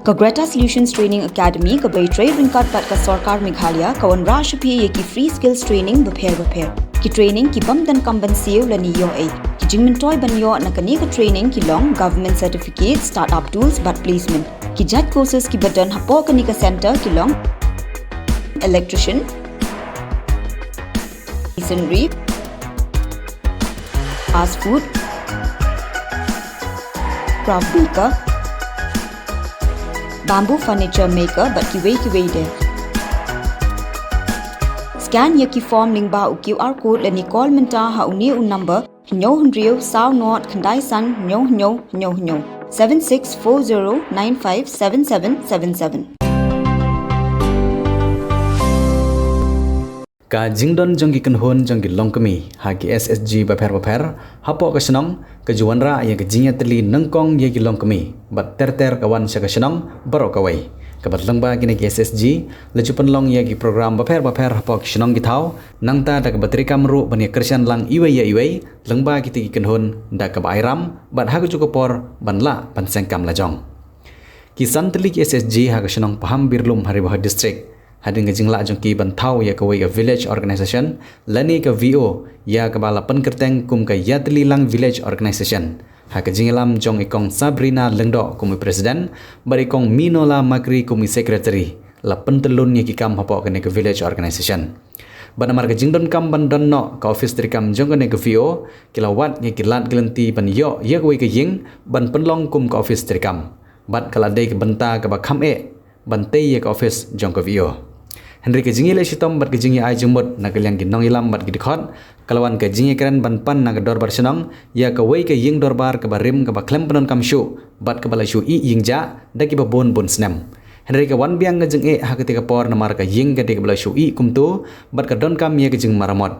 Ka Greta Solutions Training Academy ka Baytray Ringkat Pat ka Sarkar Meghalaya kawan Rashpi ye ki free skills training bapher. Ki training ki bam dan kamban siu la ni yo ai. Ki jingmen toy ban yo na kani ka training ki long government certificate startup tools but placement. Ki jat courses ki badan hapo kani ka center ki long electrician, masonry, fast food, craft baker, bamboo furniture maker but kiway de. Scan ye ki form link ba u QR code le ni call menta ha uni un number nyo hunrio sao not khandai san nyo 7640957777. Ka jingdon jonggi kenhon jonggi longkemi hagi SSG bapher hapo ka senong ka juwanra ya ka jingya teli nengkong ye ki longkemi bat ter kawan sya ka senong baro kawai ka bat lengba kini ki SSG lejupan long ya ki program bapher hapo ka senong ki thau nangta da ka batri kamru ban ya kersian lang iwai lengba ki kenhon da ka bairam bat ha ka cukupor banla pan sengkam lajong ki santeli ki SSG ha ka senong paham birlum Haribah district hadin ngajingla jongki bantau ya kawai ka village organization lani ka VO ya ka bala penkerteng kum ka yatli lang village organization ha ka jingilam jong ikong Sabrina Lengdo kumi presiden bari kong Minola Makri kumi secretary la pentelun ya ki kam hapo ka village organization banamar ka jingdon kam bandon no ka office trikam jong ka VO kilawat ya kilat gelenti ban yo ya kawai ka ying ban penlong kum ka office trikam bat kala dei ka benta ka ba kham bantai ya ka office jong ka VO Henry ke jingi le sitom bat ke jingi ai jumut na kaliang ginong ilam bat gidkhot kalawan ke jingi keren ban pan na dor bar senong ya ke wei ke ying dorbar ke barim ke ba klem penon kam shu bat ke bala shu i ying ja da ki ba bon snem Henry ke wan biang ke jing ha ke tika por na mar ke ying ke tika bala shu i kum tu bat ke don kam ya ke jing maramot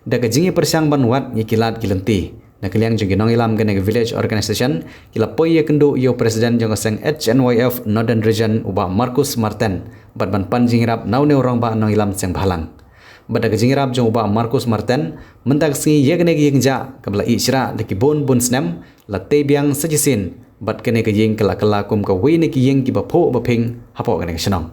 da ke jingi persiang ban wat ya kilat kilenti na kaliang jong ginong ilam ke village organization kila poi ya kendo yo presiden jong seng HNYF Northern Region uba Marcus Martin bat ban pan jingirap nau ne orang ba nong ilam seng balang bada ke jingirap jong uba Marcus Martin mentak singi ye kene yeng ja kabla isra de ki bon snem la te biang sajisin bat kene ke yeng kala kum ka we ne ki yeng ki ba pho ba phing hapo kene senong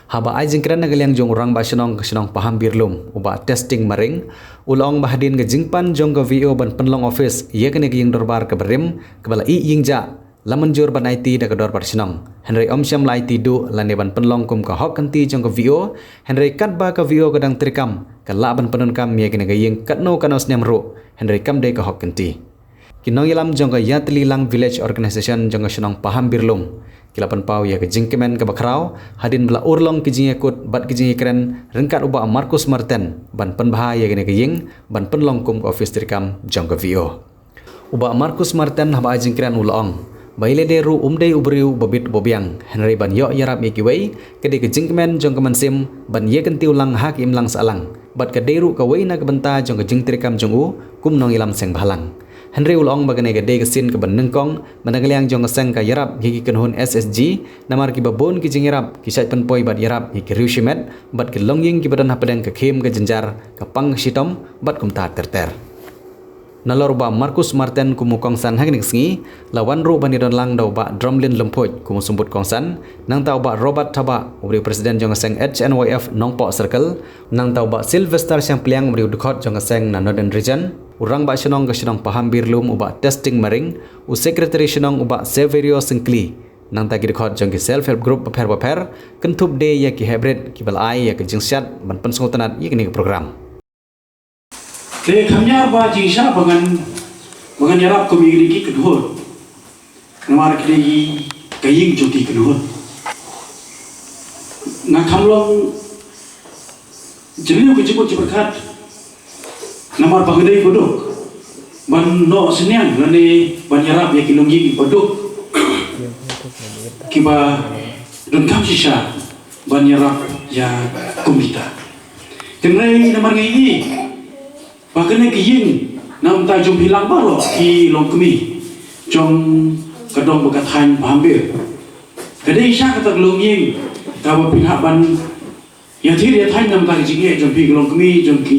haba ai jingkran na kaliang jong orang ba senong paham birlum uba testing maring ulong bahadin ke jingpan jong ka VO ban penlong office ye kene ke yeng dorbar ke berim kabla i yeng ja lamanjur ban IT da kador par senong Henry omsyam la IT du lane ban penlong kum ka hok kanti jong ka VO Henry kat ba ka VO kadang trikam ka la ban penon kam ye kene gayeng katno kanos nemro Henry kam de ka hok kanti kinong ilam jong ka yatli lang village organization jong ka senong paham birlum kilapan pau ya ke jingkemen ka bakrau hadin bela urlong ki jingekut bat ki jingekren rengkat uba Marcus Martin ban penbah ye kene gayeng ban penlong kum ka office trikam jong ka VO uba Marcus Martin haba jingkren ulong baile de ru umdei ubriu babit bobiang Henry ban yo yarap ye kiwei kede ke jingkemen jong kemansim ban ye kentiu lang hak im lang salang bat ke deru ka wei na ke benta jong ke jingtrikam jong u kum nong ilam seng balang Henry ulong bagane ke de ke sin ke ban nengkong managaliang jong ke seng ka yarap ye ki kenhun SSG namar ki babon ki jingirap ki sait penpoi bat yarap ye ki riushimet bat ke longying ki badan hapadeng ke khem ke jenjar ke pang sitom bat kum ta terter nalor ba Marcus Martin kumu kongsan hagnik singi lawan ru bani don lang dau ba drumlin lempoj kumu sumbut kongsan nang tau ba Robert Thaba ubri presiden jong seng HNYF Nongpo Circle nang tau ba Sylvester Champliang ubri udkhot jong seng na Northern Region urang ba senong ke senong paham birlum uba testing maring u secretary senong uba Severio Singkli nang ta gidkhot jong ki self help group bapher kentup de ya ki hybrid ki balai ya ki jingsyat ban pensungutanat ye kini program Te khamnya ba jingsa bangan yarap komigi kedhor namar kini kaying joti kedhor na khamlong jeliu ke jibut berkat namar bangadai bodok ban no senian lane ban yarap ya kilongi bodok kiba don kam sisa ban yarap ya komita kenai namar ngai Bahkan ke yin nam ta jom hilang baro ki longkemi jom kadong bekat han pahambir kadai sya kata longing ta ba pihak ban ya thir ya thain nam ta jinge jom pi longkemi jom ki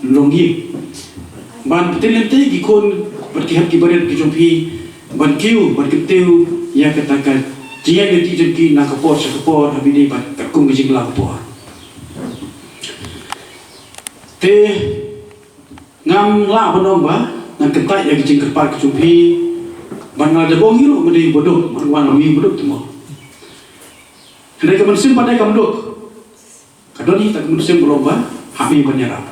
longi ban petelente ki kon berkihap ki baret ki jom pi ban kiu ban ketiu ya katakan Jia ganti jengki nak kapor sekapor habis ni takung ke jenglah kapor. Te ngam la panong ba ngan kentai yang jeng kerpat kecumpi ban ada bong hiru mesti bodoh marwan ami bodoh tu mo. Hendak ke mensim pada ke menduk. Kadoni tak mensim berlomba habis menyerap.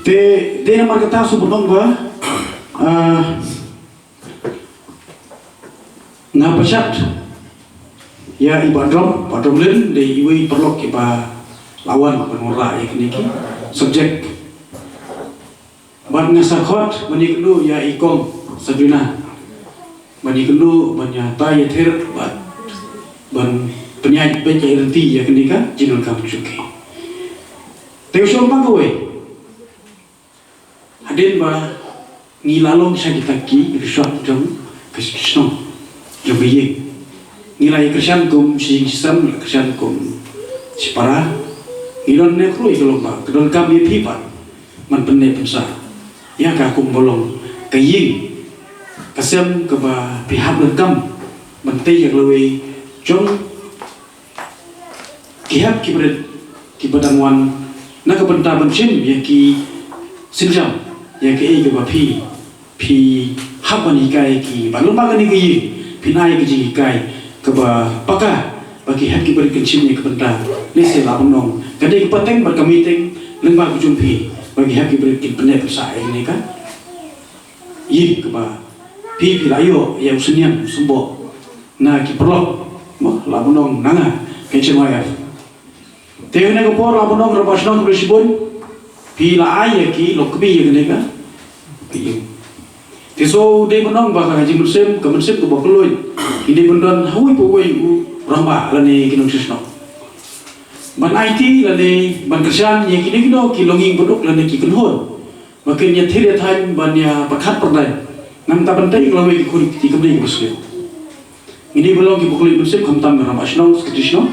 Te nama kata su panong ba ngapasat ya ibadrom padromlen de iwi perlok iba lawan penora ya kini subjek ban ngasakot bani kelu ya ikong sabina bani kelu banyata ya ter ban penyaj baca irti ya kini ka jinul kam cuki teusol magawe hadin ba ngilalong sa kitaki risot jong kesno Jobiye, nilai kerjaan kum si sistem kerjaan kum si para, nilai nekro itu lomba, kedon kami pipat, man penne pensa, ya kakum bolong, kaying, kasem keba pihak lekam, mentei yang lebih jong, kihap kibadangwan, nak kebentar bencim ya ki sinjam, ya ki keba pi hapan ikai ki balong bagan ikai. Pinai ke jikai ke pakah bagi hak beri kencimnya ke benda ni sila penong kadai ke pateng berkamiting lembah kejumpi bagi hak beri kencimnya persai ini kan iya ke pi pilayo yang senyam sembo na ki perlok la penong nanga kencim ayah teuna ke por la penong rabasnong bersibun pila ayah ki lokbi yang ni kan iya Tiso de benong bakal ngaji musim ke bakuloi. Ini bendan hawi pawai ramba lani kinong sisno. Ban IT lani ban kerjaan yang kini kilonging beduk lani kikenhon. Makin ya thiri thain ban ya pakat perdai. Nam ta bantai kalau ki kuri ki kembali ke muslim. Ini belum ki bakuloi musim kamtam ramba sino skrisno.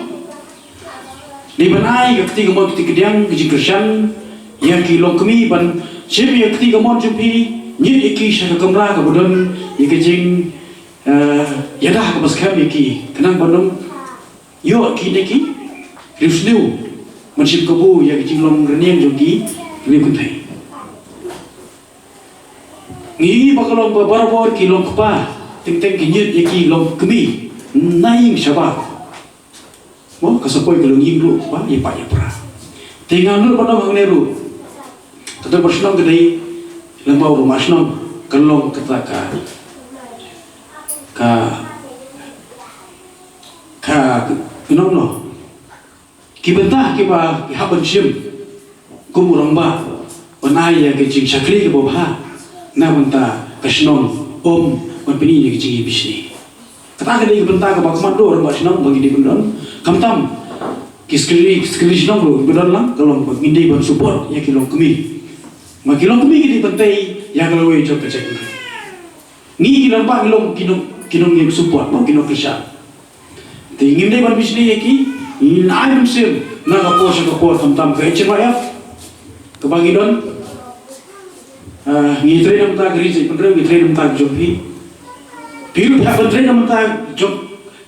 Di ban ai ketiga mon ketidiang ki kerjaan yang kilong kemi ban siapa yang ketiga mon jumpi ni iki syaka kamera kemudian iki jing yadah ke paskam iki kenang bandung yo ki neki rifsniu mencip kebu ya jing long renian jogi ni kuntai ni bakalong barabor ki long kpa ting ting kinyit iki long kemi naing syaba mo kasapoi kelong ingru ba ya pa ya pra tinggal nur bandung hangneru tetap bersenang kedai lembau rumah senang kelong kita kenong no kibentah kiba haban sim kumurang ba panai ya kecing sakri ke bawah na bentah kesenong menpini ya kecing bisni kata kali kibentah ke bawah mando rumah senang bagi di bendon kamtam kiskri senang lo bendon lang kelong ngindi ban support ya kilong kemi makilong kami di pantai yang kalau we cok cek ni kilong pa kilong yang support mau kilong kerja tingin deh berbisnis lagi ini ayam sim nak kapor tam ke cemaya ke bagi don ngitri nam tak gereja pendera ngitri nam tak jompi biru tak pendera nam tak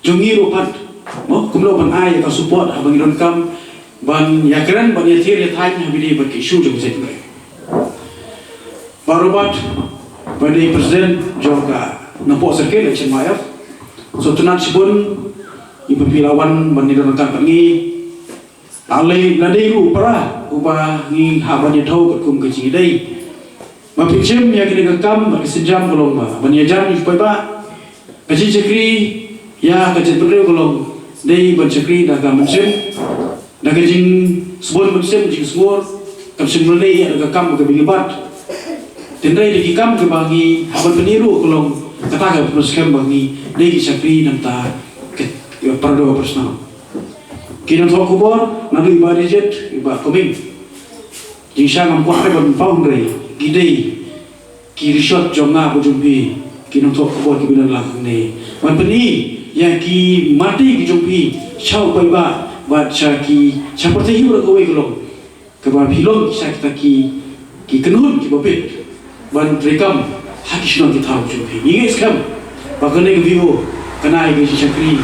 jongi ropat mau kumlo ban ay ka support bagi don kam ban yakran ban yathir yathai habidi bagi isu jom cek barubat pada presiden juga nampak sekali macam mana so tunat sibun ibu pilawan menirkan pergi alai ladai upara ubah ni habannya tahu ketkum kecil dai mapicem yang kini kekam bagi sejam belum banyak jam supaya ba kecil cekri ya kecil perlu belum dai bercekri dah kamusim dah kecil sebun musim jing semua kamusim mulai ada kekam kebilibat tendai di kam ke bagi haban peniru kalau kata ke proskem bagi lagi sakri nanta ke pardo personal kinan so kubor nadu ibadah jet ibadah koming jisha ngam kuat ban foundry gidei kirishot jonga bujumpi kinan so kubor kibilan lang ne ban peni yang ki mati ki jumpi chau pai ba cha ki seperti hiu ko we kalau ke ba hilong kita ki kenun ki bopet ban rekam hakisno kita tahu juga ini skam bahkan yang view kenai ke syakri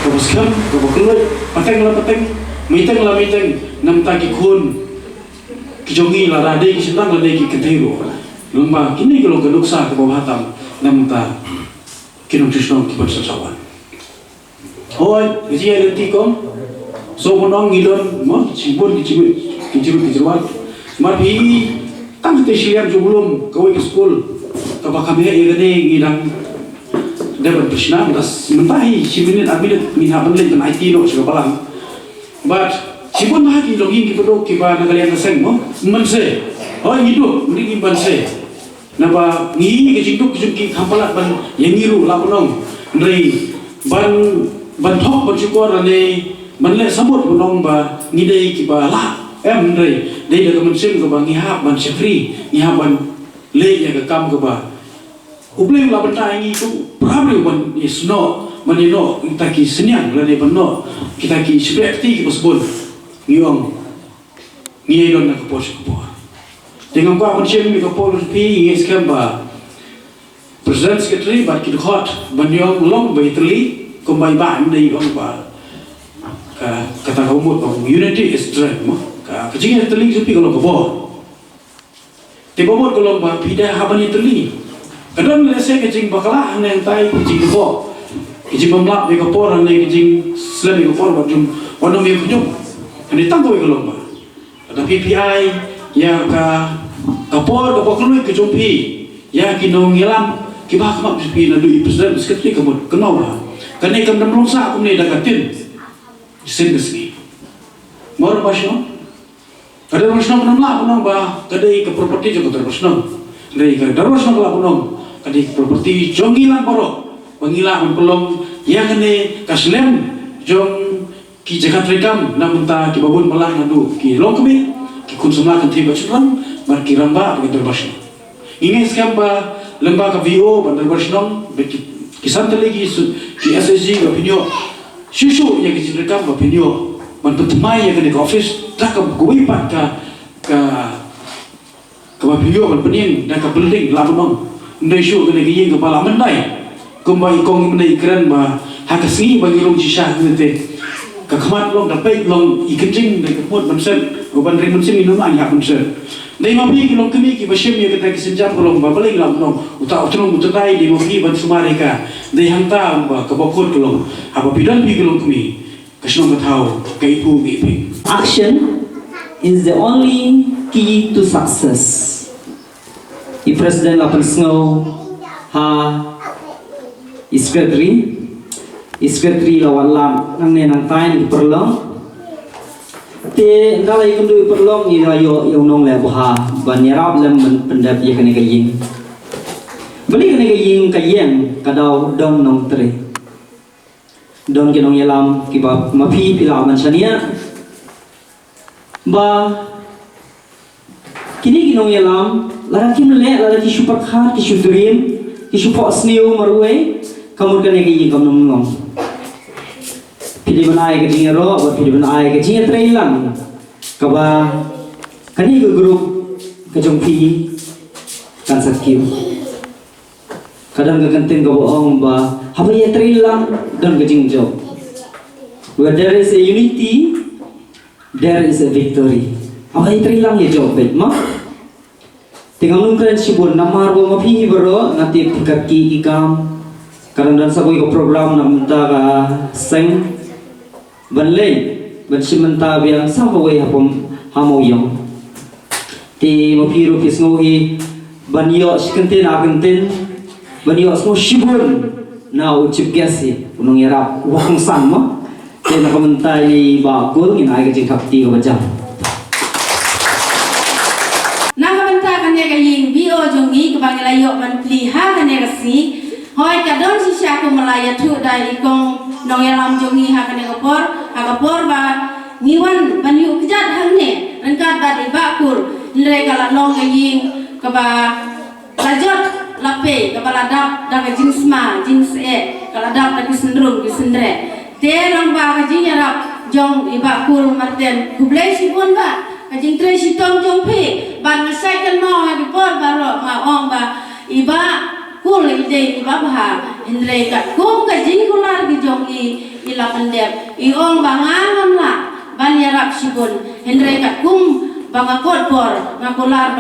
ke boskam ke bokloi pateng la pateng miteng la miteng nam ta ki khun ki jongi la rade ki sindang la de ki ketero lumba kini kalau keduksa ke bawah hatam nam ta kinong Krishna ki bersasawan hoi gaji ada tikom so monong ngidon mo cibun kicibun mar bi tang te siam sebelum kau ke school ke bakam ya gede ngidang dapat Krishna das mentahi siminit aminit minhaban le tan IT no sebalang but cibun lagi login ki pedok ki ba nagalian naseng mo mense hoi hidup mending banse napa ngi ke jingduk ki kampalat ban yang ngiru lapunong ndrei ban thok ban syukur ane ban le sabut punong ba ngidei ki ba la ndrei dei da kamen sim ke ba ngihap ban syakri ngihap ban le ya ke kam ke ba ubleng la ban tai ngi tu prabri ban isno manino kita ki senyang la ne ban no kita ki seperti ki pasbon ngiong ngi don na ke pos ke po dengan kau mencium mikropol pi ingin skamba Presiden Sekretari bat kita hot banyong long baitli kumbai ban dari orang ba kata kamu unity is strength mo kecingnya terling sepi kalau kebo tiba buat kalau ba pida habani terling kadang lese kecing bakalah neng tai kecing kebo kecing memlap mikropol neng kecing selain mikropol bajum warna mikropol ini tangkau kalau ba ada PPI ya kapor keluar ke jompi ya kinong ngilam kibah kemak sepi nadu presiden sekretari kamu kenal lah karena ikan dan melongsa aku ni dakatin sen kesini mau pasno ada pasno menamlah punong bah kadai ke properti juga terpasno dari ke darwasno lah punong kadai ke properti jongilan poro pengilang pelong yang ini kaslem jong ki jagat rekam namenta ki babun malah nadu ki longkemi kun semua kan tiba cuman marki ramba begitu bersih. Ingin skamba lembaga VO bandar bersih kisan lagi ki SSG opinio susu yang kita rekam opinio man pertemai yang di office tak gue pat ke opinio man pening dan ke building lamun ndai show ke lagi yang kepala mendai kumbai kong mendai keren ba hakasngi bagi rong cisah gitu kekamat long dapat long ikencing dan kemut mensen bukan dari mensen minum aja mensen dari mapi long kemi ki basyem ya kita kesenjam long babaling long long utak utrong utai di mapi ban sumareka dari hanta ba kebokot long apa bidan pi long kemi kasno tahu kai pu bi Action is the only key to success. The President lapan snow ha Sekretari lawan lam nang nenang tain perlong te ndalai kundu perlong ni rayo yang nong le boha banyarab lem pendap ye kene kaying beli kene kaying kadau dong nong tre don ke nong yalam kiba mapi pilaman sania ba kini ginong yalam laraki mele laraki super khat ki sudrim ki super sneu marwe kamu kene kaying kam nong pilih benai ke jingero, buat pilih benai ke jinget trailan, kaba kani ke grup kejongpi kan sakit. Kadang kegenting ke bohong ba, apa ya trailan dan kejingjo. Where there is a unity, there is a victory. Apa ya trailan ya jawab mah. Tinggal nungkain sibun namar bo mapi bro nanti pikat ki ikam. Kadang dan saboi ke program namta ka seng. Banlay bansimenta biang samaway hapom hamoyong ti mapiro kisngohi banyo sikentin akentin banyo smo shibun na uchip gasi unong yarap wakong sanma ti nakamantay ni bakul nginay ka jingkapti ka bajang nakamanta kanya kaying bio jongi kabangilayo man pliha kanya kasi hoy kadon si siya ko malaya tu dai ikong nong yalam jongi hakane kapor ba niwan banyu kejat hangne rengkat ba di bakur nilai kala long kaying kaba lajot lape kaba ladap daga jinsma jins kala dap daga sendrum di sendre te long ba kajing yarap jong di bakur marten kublai sipun ba kajing tre sitong jong pe ban cycle mau ha di por ba ro ma ong ba iba kul ide ni babha Hendrei kat kum ka jingkular ki jongi ila pendep iong bangangam la ban yarap sibun Hendrei kat kum banga kotpor ngakular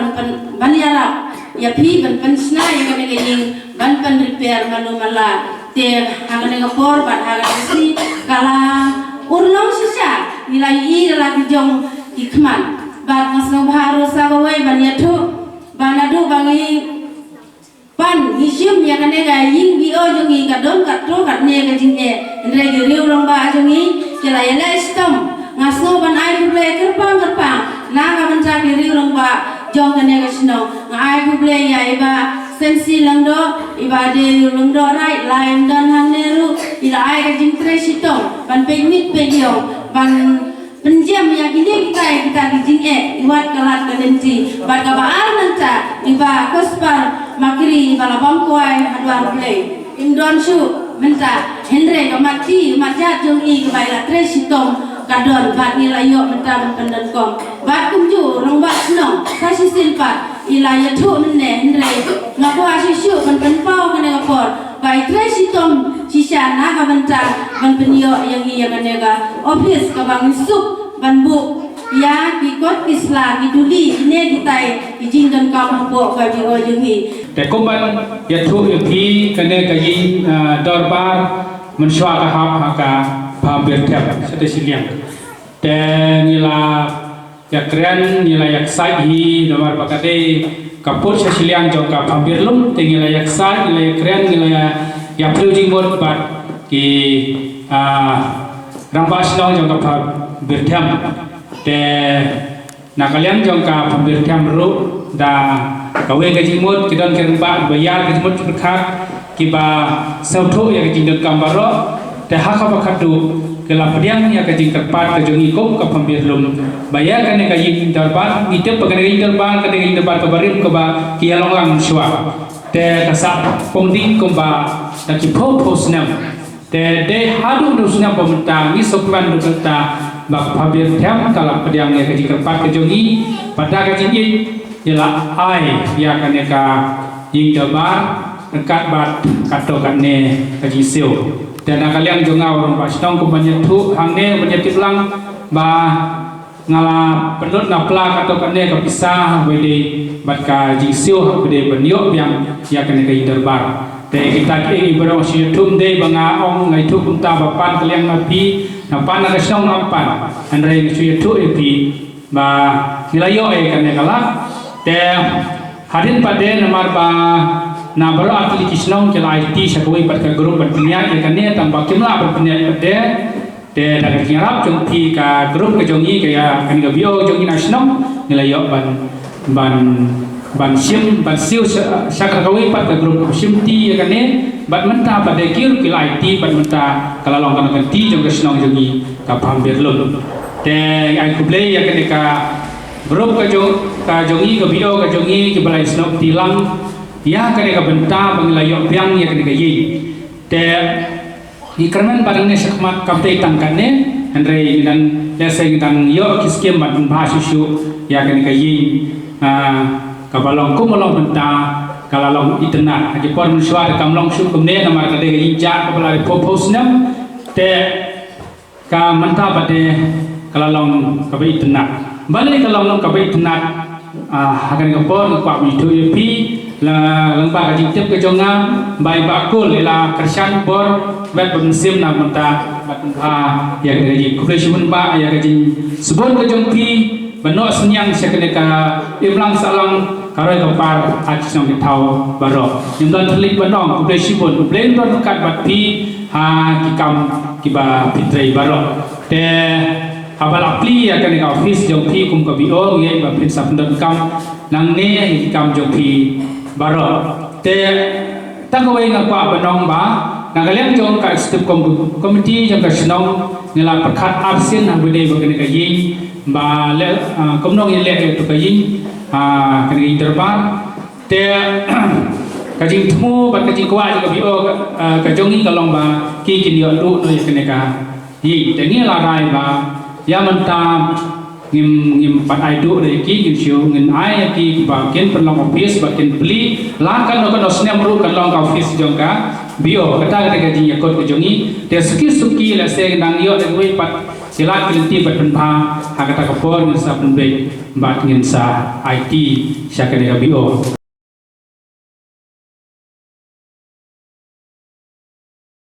ban yarap ya pi ban snai ka ne ging ban repair malu mala te hangane ngapor ban hangane si kala urlong sisa nilai i lagi jong ikman bat ngasno bharu sagawai ban yathu banadu bangi pan hisium yang kane ga ying bio jongi kadon katro katne ga jinge ndre ge riu long ba jongi kila yela stom ngasno ban ai ble kerpang na ga ban cha ge riu long ba jong kane ga sno ai ble ya iba sensi langdo iba de langdo rai lain dan haneru ila ai ga jing tre sitong ban pe mit pe yo ban penjam yang ini kita dijing iwat kalat kalenci bat kabar nanta iba kospar makiri iba labam kuai hadwar play indon su menta Hendrei kamati majat jongi kebaila tresitong kadon bat nilayo menta pendan kom bat kumju rong bat senong kasih silpat ila yathu menne Hendrei ngaku asisu penpau kene ngapor bai tresitong sisa naga menta ban penyo yang iya kanega office ka bang sup ban bu ya kikot kisla kiduli ine kitai ijingkan kam hapo ka bi ojengiแต่ก็มันยาทุยพีกันเนี่ยก็ยิงดอร์บาร์มันชัวร์กับฮาพากาพาเบียร์แทบสเตชิเลียนแต่นี่ละอยากเรียนนี่ละอยากใส่ฮีดอร์บาร์ปกติกับพูดสเตชิเลียนจงกับพาเบียร์ลุ่มแต่นี่ละอยากใส่นี่ละอยากเรียนนี่ละอยากพลิ้วจิงบอลบัดกีรังบาสน้องจงกับพาเบียร์แทบแต่นักเรียนจงกับพาเบียร์แทบรู้ดาkawe kajimut kidon kerba bayar kajimut berkat kiba sauto ya kajing kambaro te haka bakadu kela pediang ya kajing kerpat kajongi kom ka pambirlum bayar kane kajing darbar ngite pagane kajing darbar kane kajing darbar kabarim kaba kialong lang shwa te kasa pongding komba takipo posnam te de hadu dusna pementa ni sokman dukta bak pambir tham kala pediang ya kajing kerpat kajongi pada kajing ialah ai yang akan ka ying dabar dekat bat kato kanne kaji seo dan kalian juga orang pasong kumanya tu hangne menjadi lang ba ngala penut napla kato kanne ka pisah bede bat ka ji seo bede benyo yang akan ka ying dabar te kita ke ibarat si tum de banga ong ngai tu kunta bapan kalian napi napan ka song nampan andre si tu epi ba nilayo kanne kala te harin pada nomor ba na baru atli kisnong kela IT sakoi pada grup berpeniat ya kane tambah kimla berpeniat pada te daga kirap jongti ka grup ke jongi kaya kan ga bio jongi nasional nilayo ban sim ban siu sakoi pada grup sim ti ya kane bat menta pada kir kela IT bat menta kala long kan ti jong kisnong jongi ka pambir lum te ai kuble ya kane ka grup ka jongi ka video ka jongi ki balai snok tilang ya kane ka benta banglayo biang ya kane ka yi te di kerman barangnya sakmat kapte tangkane andre dan leseng tang yo kiskem bat bahasusu ya kane ka yi ka balong ko molong benta kala long itena aji por muswar kam long su kumne namar ka de yi ja ka balai proposnam te ka manta bade kala long ka be itena balik kalau long kabai tenat akan ngapor ngpak itu yepi lengba kajing tip kejonga bai bakul ila kersan bor bet bensim na menta ya gaji kuplesimun ba ya gaji sebon kejong pi benok senyang sekeneka iblang salang karoi kapar ajis nang tau baro nyemdan telik benong kuplesibun kuplen tor kat bat pi kikam kiba pitrai baro te abal apli akan ke office jong pi kum ka bio ye ba pin sapndon kam nang ne kam jong pi baro te tangawai ngapa benong ba nang kalian jong ka step komiti jong ka senong ngela perkat absen nang bude ba kene ka yin ba le komnong ye le to ka yin kene interbar te kajing temu ba kajing kwa jong ka bio ka jong ni kalong ba ki kin yo lu no kene ka yi te ni la rai ba ya menta ngim pat aidu re ki ngim siu ngin ai ki bagian perlong office bagian beli lakan no osne meru kan long office jongka bio kata kata gaji yakot ke jongi te suki la se nang yo de we pat sila kelinti pat penpa ha kata kapor ngin sa penbe bat ngin sa IT sya ka bio